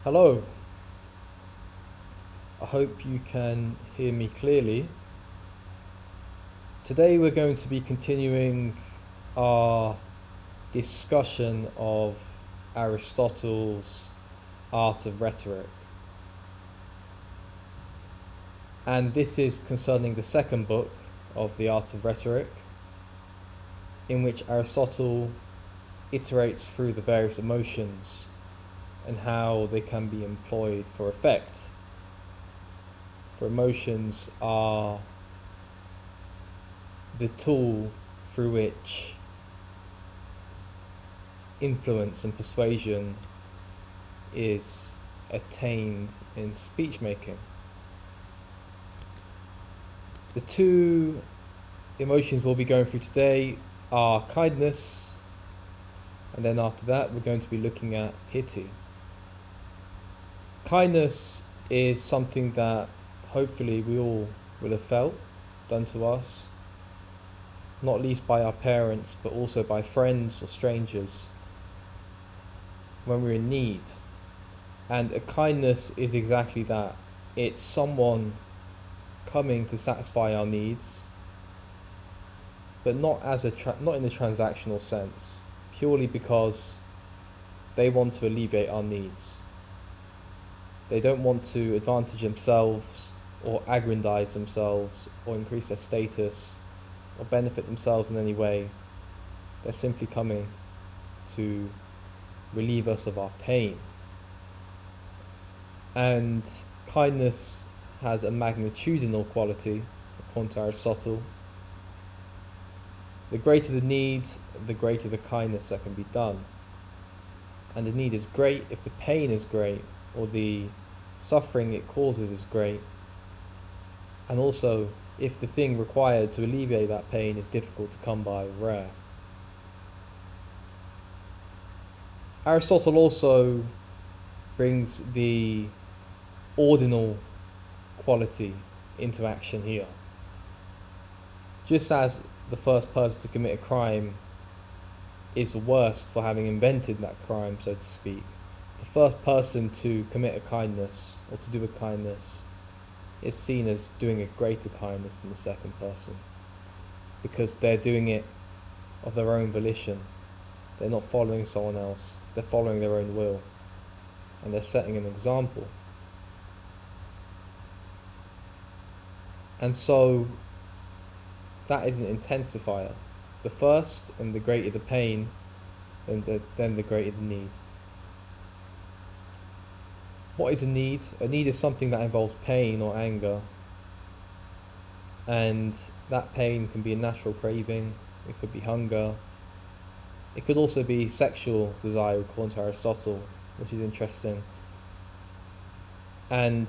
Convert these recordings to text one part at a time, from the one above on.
Hello, I hope you can hear me clearly. Today we're going to be continuing our discussion of Aristotle's Art of Rhetoric. And this is concerning the second book of the Art of Rhetoric, in which Aristotle iterates through the various emotions and how they can be employed for effect. For emotions are the tool through which influence and persuasion is attained in speech making. The two emotions we'll be going through today are kindness, and then after that we're going to be looking at pity. Kindness is something that hopefully we all will have felt done to us, not least by our parents, but also by friends or strangers when we're in need. And a kindness is exactly that. It's someone coming to satisfy our needs, but not not in a transactional sense, purely because they want to alleviate our needs. They don't want to advantage themselves or aggrandize themselves or increase their status or benefit themselves in any way. They're simply coming to relieve us of our pain. And kindness has a magnitudinal quality, according to Aristotle. The greater the need, the greater the kindness that can be done. And the need is great if the pain is great, or the suffering it causes is great. And also, if the thing required to alleviate that pain is difficult to come by or rare. Aristotle also brings the ordinal quality into action here. Just as the first person to commit a crime is the worst for having invented that crime, so to speak, the first person to commit a kindness or to do a kindness is seen as doing a greater kindness than the second person, because they're doing it of their own volition. They're not following someone else, they're following their own will, and they're setting an example. And so that is an intensifier. The first, and the greater the pain, then the greater the need. What is a need? A need is something that involves pain or anger, and that pain can be a natural craving, it could be hunger, it could also be sexual desire, according to Aristotle, which is interesting. And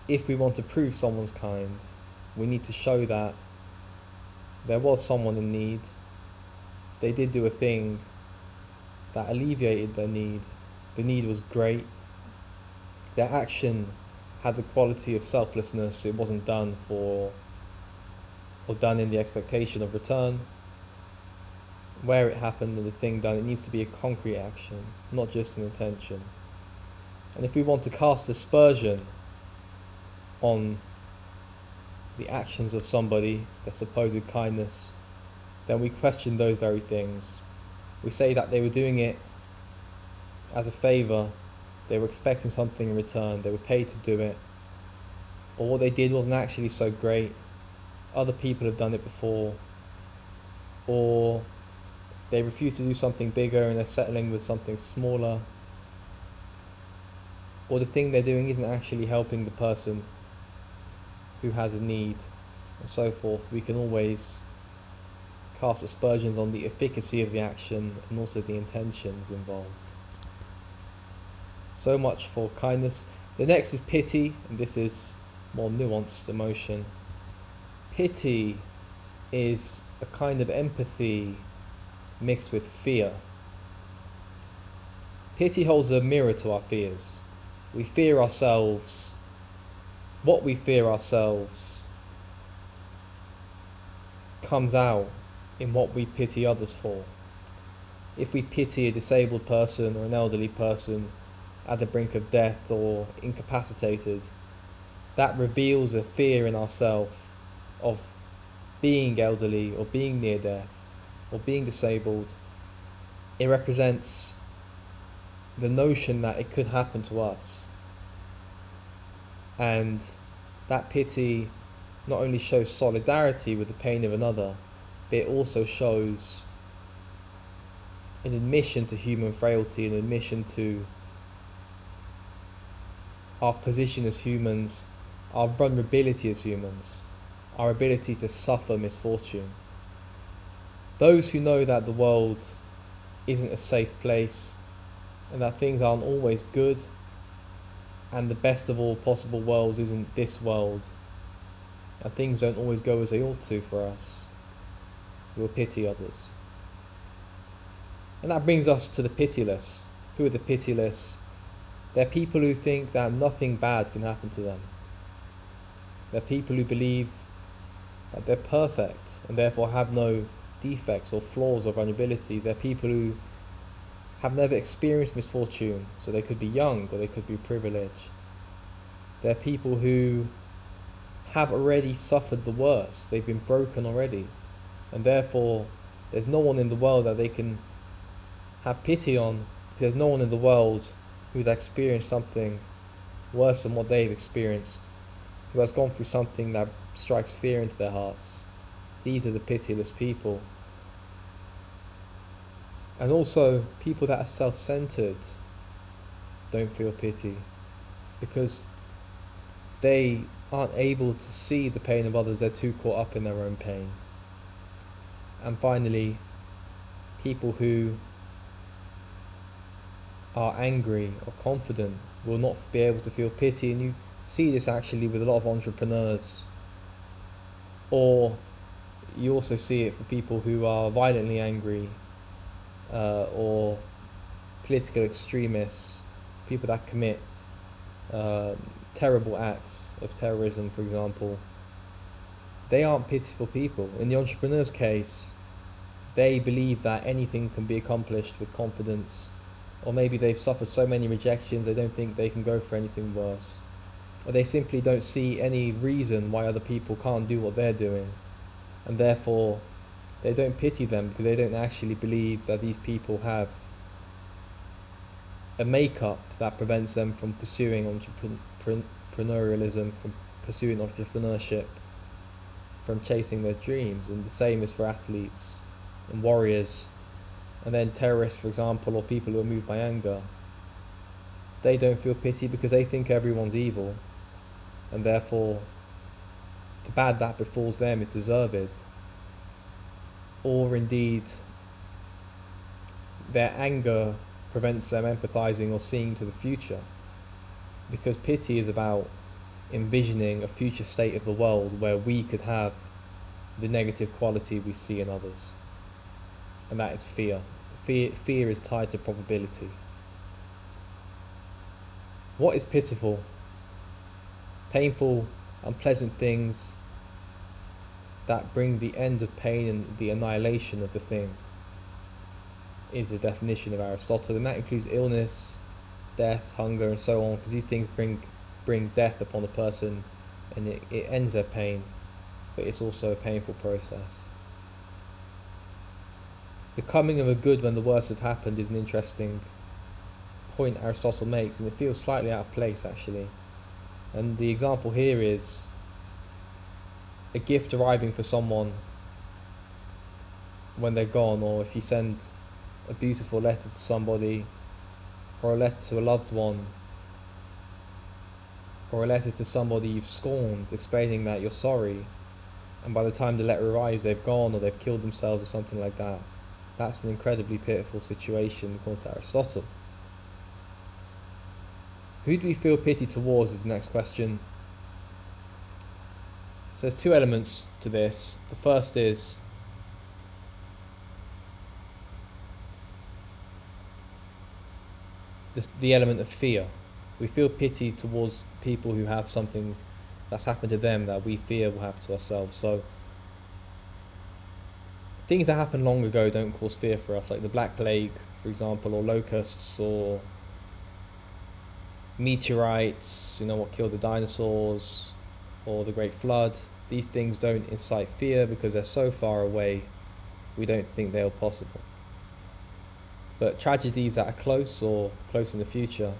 if we want to prove someone's kind, we need to show that there was someone in need, they did do a thing that alleviated their need, the need was great, their action had the quality of selflessness, it wasn't done for, or done in the expectation of return. Where it happened and the thing done, it needs to be a concrete action, not just an intention. And if we want to cast aspersion on the actions of somebody, their supposed kindness, then we question those very things. We say that they were doing it as a favour, they were expecting something in return, they were paid to do it, or what they did wasn't actually so great, other people have done it before, or they refuse to do something bigger and they're settling with something smaller, or the thing they're doing isn't actually helping the person who has a need, and so forth. We can always cast aspersions on the efficacy of the action and also the intentions involved. So much for kindness. The next is pity, and this is more nuanced emotion. Pity is a kind of empathy mixed with fear. Pity holds a mirror to our fears. We fear ourselves. What we fear ourselves comes out in what we pity others for. If we pity a disabled person or an elderly person, at the brink of death or incapacitated, that reveals a fear in ourselves of being elderly or being near death or being disabled. It represents the notion that it could happen to us. And that pity not only shows solidarity with the pain of another, but it also shows an admission to human frailty, an admission to our position as humans, our vulnerability as humans, our ability to suffer misfortune. Those who know that the world isn't a safe place and that things aren't always good and the best of all possible worlds isn't this world and things don't always go as they ought to for us, we will pity others. And that brings us to the pitiless. Who are the pitiless? They're people who think that nothing bad can happen to them. They're people who believe that they're perfect and therefore have no defects or flaws or vulnerabilities. They're people who have never experienced misfortune, so they could be young or they could be privileged. They're people who have already suffered the worst. They've been broken already, and therefore there's no one in the world that they can have pity on, because there's no one in the world who's experienced something worse than what they've experienced, who has gone through something that strikes fear into their hearts. These are the pitiless people. And also, people that are self-centered don't feel pity, because they aren't able to see the pain of others. They're too caught up in their own pain. And finally, people who are angry or confident will not be able to feel pity. And you see this actually with a lot of entrepreneurs, or you also see it for people who are violently angry, or political extremists, people that commit terrible acts of terrorism, for example. They aren't pitiful people. In the entrepreneur's case, they believe that anything can be accomplished with confidence, or maybe they've suffered so many rejections they don't think they can go for anything worse, or they simply don't see any reason why other people can't do what they're doing, and therefore they don't pity them, because they don't actually believe that these people have a makeup that prevents them from pursuing entrepreneurialism, from pursuing entrepreneurship, from chasing their dreams. And the same is for athletes and warriors. And then terrorists, for example, or people who are moved by anger, they don't feel pity because they think everyone's evil, and therefore the bad that befalls them is deserved. Or indeed, their anger prevents them empathizing or seeing to the future, because pity is about envisioning a future state of the world where we could have the negative quality we see in others, and that is fear. Fear is tied to probability. What is pitiful? Painful, unpleasant things that bring the end of pain and the annihilation of the thing is a definition of Aristotle, and that includes illness, death, hunger, and so on, because these things bring death upon a person, and it ends their pain, but it's also a painful process. The coming of a good when the worst have happened is an interesting point Aristotle makes, and it feels slightly out of place actually. And the example here is a gift arriving for someone when they're gone, or if you send a beautiful letter to somebody, or a letter to a loved one, or a letter to somebody you've scorned explaining that you're sorry, and by the time the letter arrives they've gone or they've killed themselves or something like that. That's an incredibly pitiful situation according to Aristotle. Who do we feel pity towards is the next question. So there's two elements to this. The first is the element of fear. We feel pity towards people who have something that's happened to them that we fear will happen to ourselves. So things that happened long ago don't cause fear for us, like the Black Plague, for example, or locusts, or meteorites, what killed the dinosaurs, or the Great Flood. These things don't incite fear because they're so far away, we don't think they're possible. But tragedies that are close or close in the future,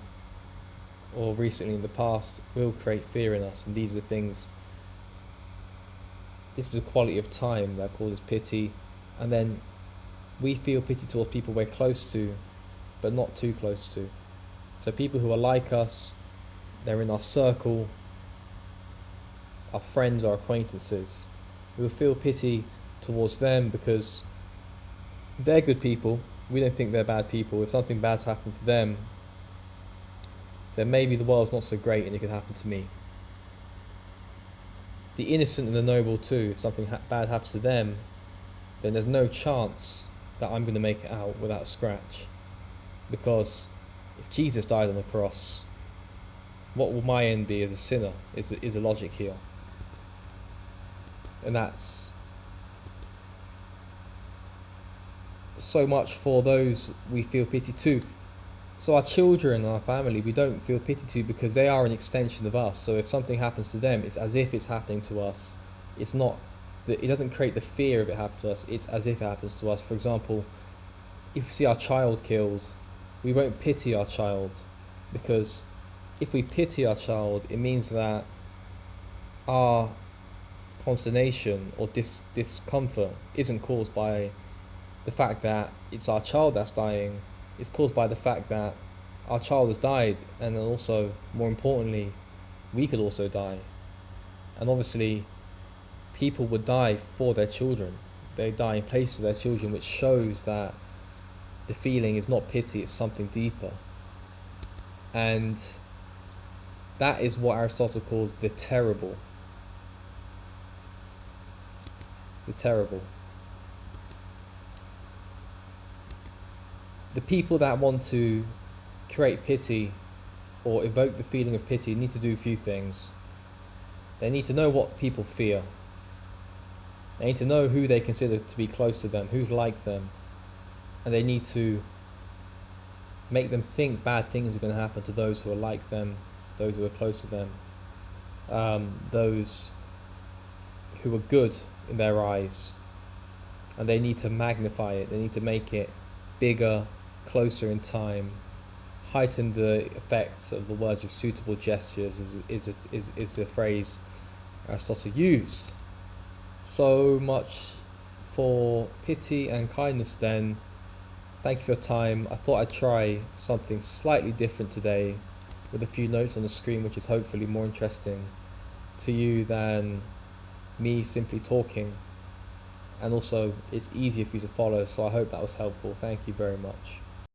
or recently in the past, will create fear in us. And these are things, this is a quality of time that causes pity. And then we feel pity towards people we're close to, but not too close to. So people who are like us, they're in our circle, our friends, our acquaintances. We will feel pity towards them because they're good people. We don't think they're bad people. If something bad's happened to them, then maybe the world's not so great and it could happen to me. The innocent and the noble too, if something bad happens to them, then there's no chance that I'm going to make it out without a scratch. Because if Jesus died on the cross, what will my end be as a sinner is a logic here. And that's so much for those we feel pity to. So our children and our family, we don't feel pity to because they are an extension of us. So if something happens to them, it's as if it's happening to us. It's not, it doesn't create the fear of it happening to us. It's as if it happens to us. For example, if we see our child killed, we won't pity our child, because if we pity our child, it means that our consternation or discomfort isn't caused by the fact that it's our child that's dying. It's caused by the fact that our child has died, and then also, more importantly, we could also die. And obviously, people would die for their children. They die in place of their children, which shows that the feeling is not pity, it's something deeper. And that is what Aristotle calls the terrible. The terrible. The people that want to create pity or evoke the feeling of pity need to do a few things. They need to know what people fear. They need to know who they consider to be close to them, who's like them. And they need to make them think bad things are going to happen to those who are like them, those who are close to them, those who are good in their eyes. And they need to magnify it. They need to make it bigger, closer in time, heighten the effects of the words with suitable gestures is a phrase Aristotle used. So much for pity and kindness then. Thank you for your time. I thought I'd try something slightly different today with a few notes on the screen, which is hopefully more interesting to you than me simply talking. And also, it's easier for you to follow, so I hope that was helpful. Thank you very much.